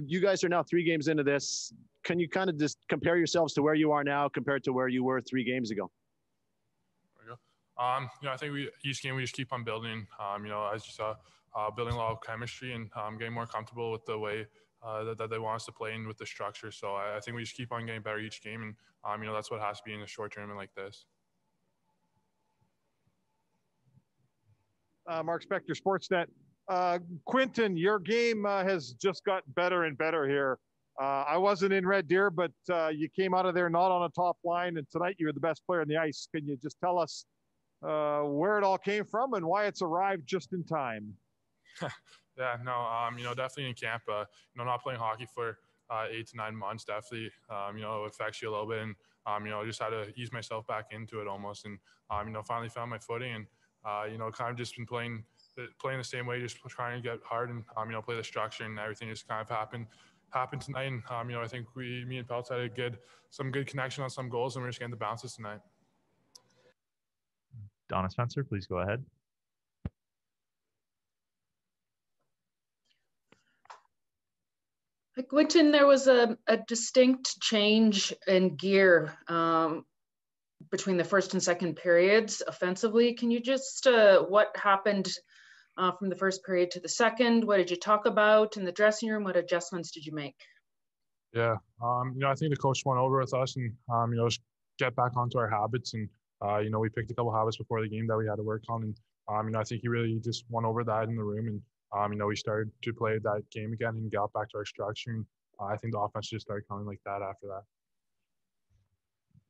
You guys are now 3 games into this. Can you kind of just compare yourselves to where you are now compared to where you were 3 games ago? I think each game we just keep on building. As you saw, building a lot of chemistry and getting more comfortable with the way that they want us to play and with the structure. So I think we just keep on getting better each game, and that's what has to be in a short tournament like this. Mark Spector, Sportsnet. Quinton, your game has just got better and better here. I wasn't in Red Deer, but you came out of there not on a top line, and tonight you were the best player on the ice. Can you just tell us where it all came from and why it's arrived just in time? Yeah, no, definitely in camp, not playing hockey for 8 to 9 months, definitely, it affects you a little bit. And, I just had to ease myself back into it almost. And, finally found my footing and, kind of just been playing the same way, just trying to get hard and, play the structure, and everything just kind of happened tonight. And, I think me and Peltz had some good connection on some goals, and we're just getting the bounces tonight. Donna Spencer, please go ahead. Quinton, there was a distinct change in gear between the first and second periods offensively. Can you just, what happened from the first period to the second? What did you talk about in the dressing room? What adjustments did you make? Yeah, I think the coach went over with us and, just get back onto our habits. And, we picked a couple habits before the game that we had to work on. And, I think he really just went over that in the room. And, we started to play that game again and got back to our structure. And I think the offense just started coming like that after that.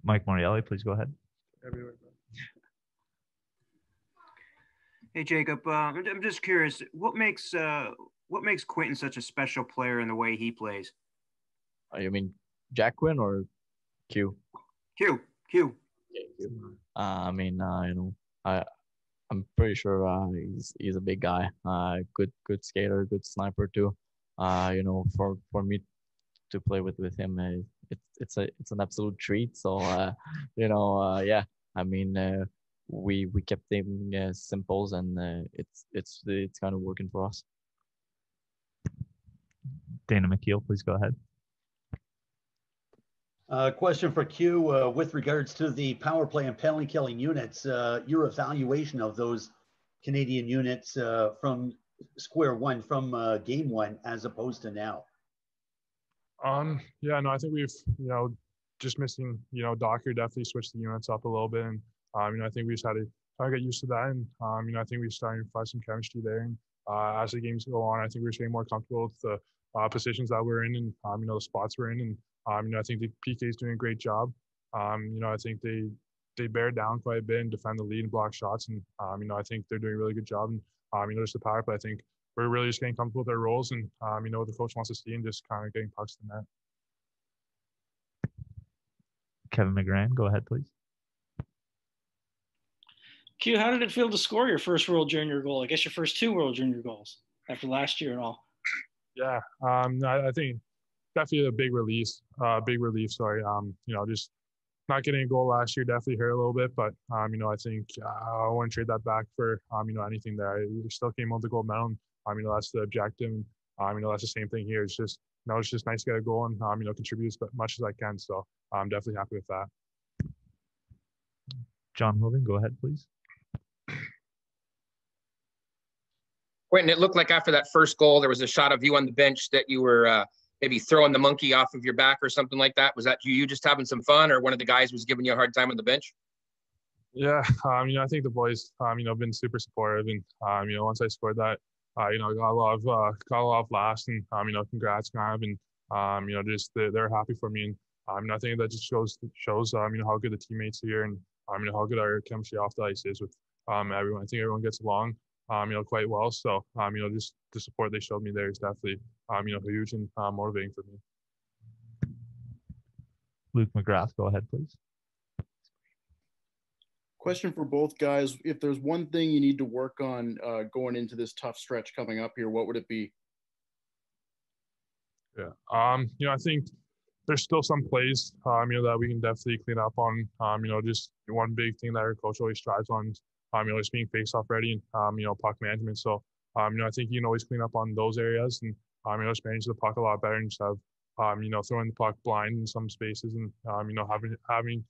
Mike Morielli, please go ahead. Hey, Jacob, I'm just curious, what makes Quinton such a special player in the way he plays? You mean Jack Quinn or Q? Q. Yeah, Q. I'm pretty sure he's a big guy. Good skater, good sniper too. For me to play with him, it's an absolute treat. So yeah. We kept them simples, and it's kind of working for us. Dana McKeel, please go ahead. Question for Q with regards to the power play and penalty killing units, your evaluation of those Canadian units from square one, from game one, as opposed to now. Yeah, no, I think we've, just missing, Docker definitely switched the units up a little bit. And, I think we just had to kind of get used to that. And, I think we're starting to find some chemistry there. And as the games go on, I think we're getting more comfortable with the positions that we're in and, the spots we're in. And, I think the PK is doing a great job. I think they bear down quite a bit and defend the lead and block shots. And, I think they're doing a really good job. And, just the power play, I think we're really just getting comfortable with their roles and, what the coach wants to see and just kind of getting pucks to net. Kevin McGran, go ahead, please. Q, how did it feel to score your first World Junior goal? I guess your first 2 World Junior goals after last year and all. Yeah, I think definitely a big relief. Sorry, just not getting a goal last year definitely hurt a little bit, but I think I wouldn't trade that back for anything there. We still came on the gold medal. And, that's the objective. And, that's the same thing here. It's just it's just nice to get a goal and contribute as much as I can. So I'm definitely happy with that. John Hogan, go ahead, please. Quinton, it looked like after that first goal, there was a shot of you on the bench that you were maybe throwing the monkey off of your back or something like that. Was that you just having some fun, or one of the guys was giving you a hard time on the bench? Yeah, I think the boys, been super supportive, and once I scored that, I got a lot of laughs, and congrats, kind of, and just they're happy for me, and I think that just shows how good the teammates here, and how good our chemistry off the ice is with everyone. I think everyone gets along quite well. So just the support they showed me there is definitely huge and motivating for me. Luke McGrath, go ahead, please. Question for both guys. If there's one thing you need to work on going into this tough stretch coming up here, what would it be? Yeah. I think there's still some plays, that we can definitely clean up on. Just one big thing that our coach always strives on, is being face-off ready and, puck management. So, I think you can always clean up on those areas. And, just manage the puck a lot better and just have, throwing the puck blind in some spaces and, having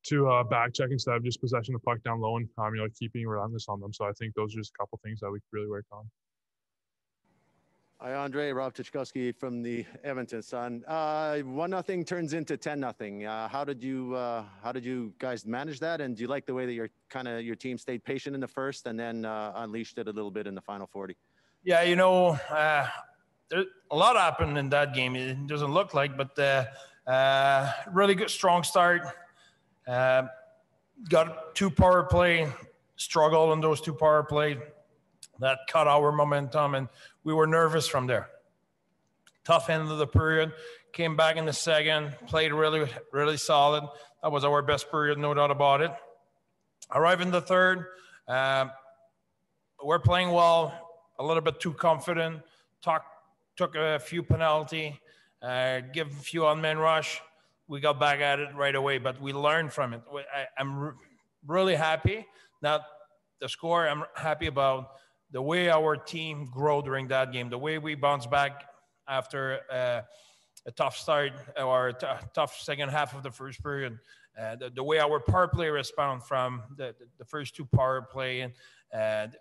to back check instead of just possessing the puck down low and, keeping relentless on them. So I think those are just a couple things that we could really work on. Hi, Andre. Rob Tichkowski from the Edmonton Sun. 1-0 turns into 10-0. How did you guys manage that? And do you like the way that your team stayed patient in the first and then unleashed it a little bit in the final 40? Yeah, there, a lot happened in that game. It doesn't look like, but really good, strong start. Got 2 power play, struggled on those 2 power play. That cut our momentum, and we were nervous from there. Tough end of the period. Came back in the second, played really, really solid. That was our best period, no doubt about it. Arrived in the third. We're playing well, a little bit too confident. Took a few penalty, give a few on-man rush. We got back at it right away, but we learned from it. I'm really happy. Not the score, I'm happy about the way our team grew during that game, the way we bounced back after a tough start or a tough second half of the first period, the way our power play respond from the first 2 power play and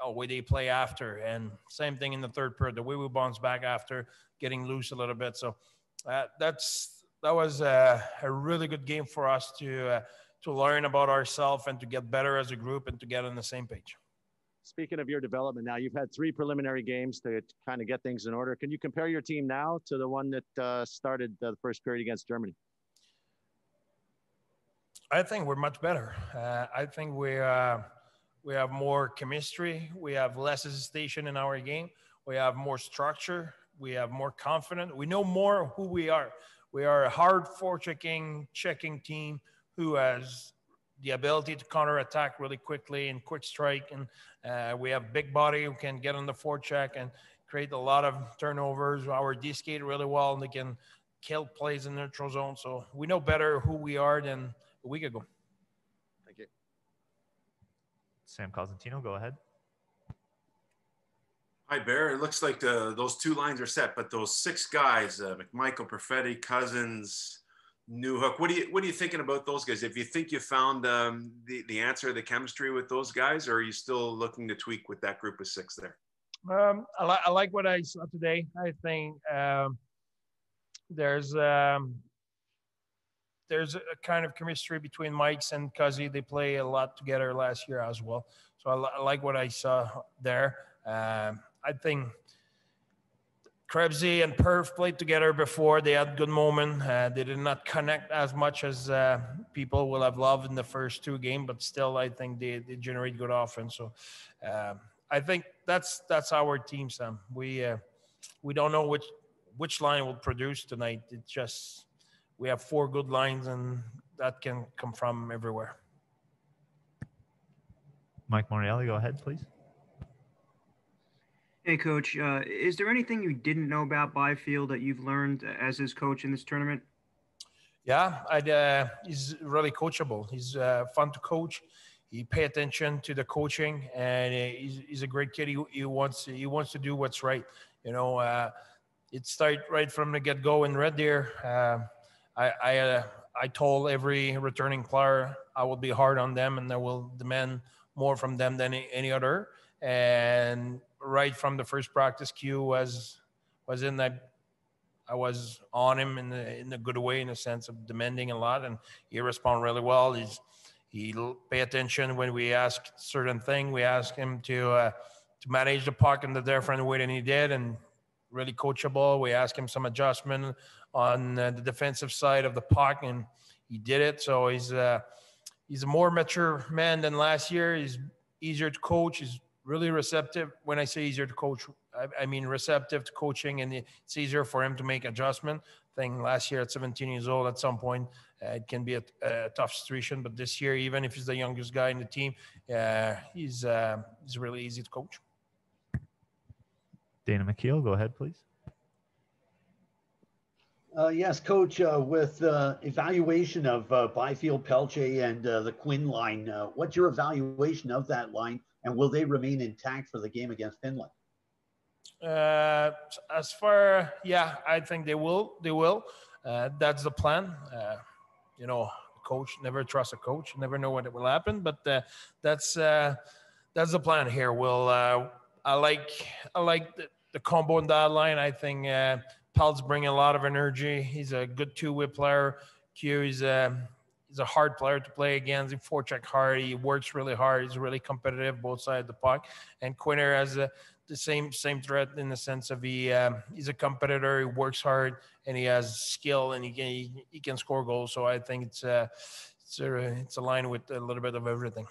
the way they play after, and same thing in the third period, the way we bounced back after getting loose a little bit. So that was a really good game for us to learn about ourselves and to get better as a group and to get on the same page. Speaking of your development now, you've had 3 preliminary games to kind of get things in order. Can you compare your team now to the one that started the first period against Germany? I think we're much better. I think we have more chemistry. We have less hesitation in our game. We have more structure. We have more confidence. We know more who we are. We are a hard checking team who has the ability to counterattack really quickly and quick strike. And we have big body who can get on the forecheck and create a lot of turnovers. Our D skate really well, and they can kill plays in neutral zone. So we know better who we are than a week ago. Thank you. Sam Cosentino, go ahead. Hi, Bear. It looks like those 2 lines are set, but those 6 guys, McMichael, Perfetti, Cousins, Newhook, what are you thinking about those guys? If you think you found the answer, the chemistry with those guys, or are you still looking to tweak with that group of 6 there? I like what I saw today. I think there's a kind of chemistry between Mikes and Cuzzy. They play a lot together last year as well. So I like what I saw there. I think Krebsy and Perf played together before. They had good moment. They did not connect as much as people will have loved in the first 2 games, but still I think they generate good offense. So I think that's our team, Sam. We don't know which line will produce tonight. It's just we have 4 good lines, and that can come from everywhere. Mike Morreale, go ahead, please. Hey, Coach, is there anything you didn't know about Byfield that you've learned as his coach in this tournament? Yeah, he's really coachable. He's fun to coach. He pay attention to the coaching, and he's a great kid. He wants to do what's right. It started right from the get-go in Red Deer. I told every returning player I will be hard on them, and I will demand more from them than any other. And right from the first practice cue was in that I was on him in a good way, in a sense of demanding a lot, and he responded really well. He'll pay attention when we ask certain thing. We ask him to manage the puck in the different way than he did, and really coachable. We ask him some adjustment on the defensive side of the puck, and he did it. So he's a more mature man than last year. He's easier to coach. He's really receptive. When I say easier to coach, I mean receptive to coaching, and it's easier for him to make adjustment. I think last year at 17 years old, at some point, it can be a tough situation. But this year, even if he's the youngest guy in the team, he's really easy to coach. Dana McKeel, go ahead, please. Yes, Coach, with evaluation of Byfield, Pelche, and the Quinn line, what's your evaluation of that line, and will they remain intact for the game against Finland? As far, yeah, I think they will. They will. That's the plan. You know, coach never trust a coach. Never know what will happen. But that's the plan here. We'll. I like the combo in that line. I think Pal's bringing a lot of energy. He's a good two-way player. Q is he's a hard player to play against. He forecheck hard. He works really hard. He's really competitive both sides of the puck. And Quinter has the same threat in the sense of he's a competitor. He works hard and he has skill and he can score goals. So I think it's a line with a little bit of everything.